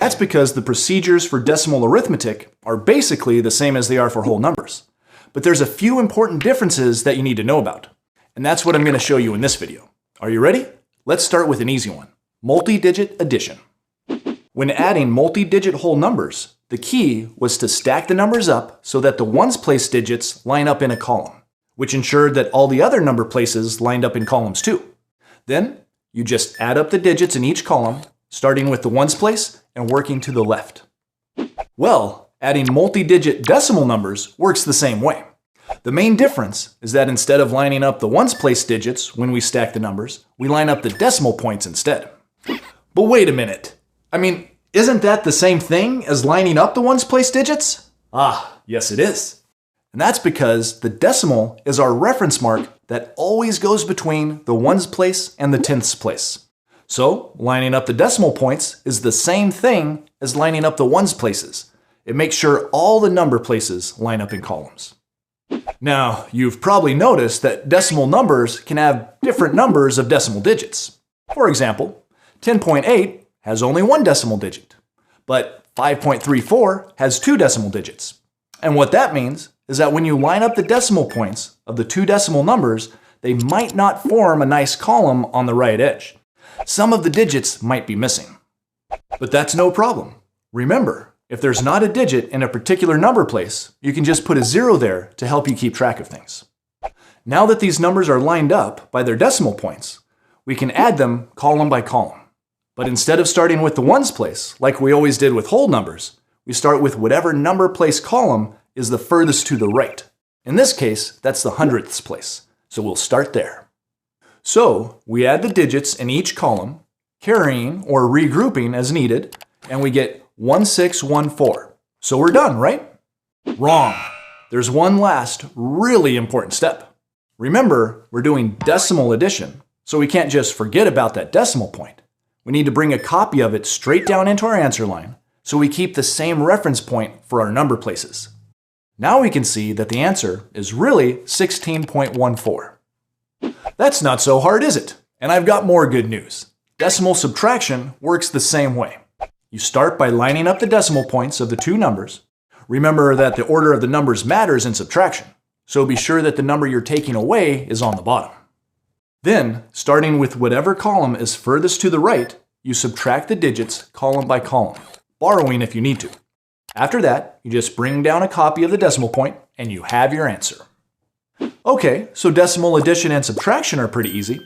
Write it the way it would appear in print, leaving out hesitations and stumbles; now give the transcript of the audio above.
That's because the procedures for decimal arithmetic are basically the same as they are for whole numbers. But there's a few important differences that you need to know about. And that's what I'm going to show you in this video. Are you ready? Let's start with an easy one. Multi-digit addition. When adding multi-digit whole numbers, the key was to stack the numbers up so that the ones place digits line up in a column, which ensured that all the other number places lined up in columns too. Then, you just add up the digits in each column, starting with the ones place and working to the left. Well, adding multi-digit decimal numbers works the same way. The main difference is that instead of lining up the ones place digits when we stack the numbers, we line up the decimal points instead. But wait a minute. Isn't that the same thing as lining up the ones place digits? Ah, yes it is. And that's because the decimal is our reference mark that always goes between the ones place and the tenths place. So, lining up the decimal points is the same thing as lining up the ones places. It makes sure all the number places line up in columns. Now, you've probably noticed that decimal numbers can have different numbers of decimal digits. For example, 10.8 has only one decimal digit, but 5.34 has two decimal digits. And what that means is that when you line up the decimal points of the two decimal numbers, they might not form a nice column on the right edge. Some of the digits might be missing. But that's no problem. Remember, if there's not a digit in a particular number place, you can just put a 0 there to help you keep track of things. Now that these numbers are lined up by their decimal points, we can add them column by column. But instead of starting with the ones place, like we always did with whole numbers, we start with whatever number place column is the furthest to the right. In this case, that's the hundredths place, so we'll start there. So, we add the digits in each column, carrying or regrouping as needed, and we get 1614. So we're done, right? Wrong. There's one last, really important step. Remember, we're doing decimal addition, so we can't just forget about that decimal point. We need to bring a copy of it straight down into our answer line, so we keep the same reference point for our number places. Now we can see that the answer is really 16.14. That's not so hard, is it? And I've got more good news. Decimal subtraction works the same way. You start by lining up the decimal points of the two numbers. Remember that the order of the numbers matters in subtraction, so be sure that the number you're taking away is on the bottom. Then, starting with whatever column is furthest to the right, you subtract the digits column by column, borrowing if you need to. After that, you just bring down a copy of the decimal point and you have your answer. Okay, so decimal addition and subtraction are pretty easy.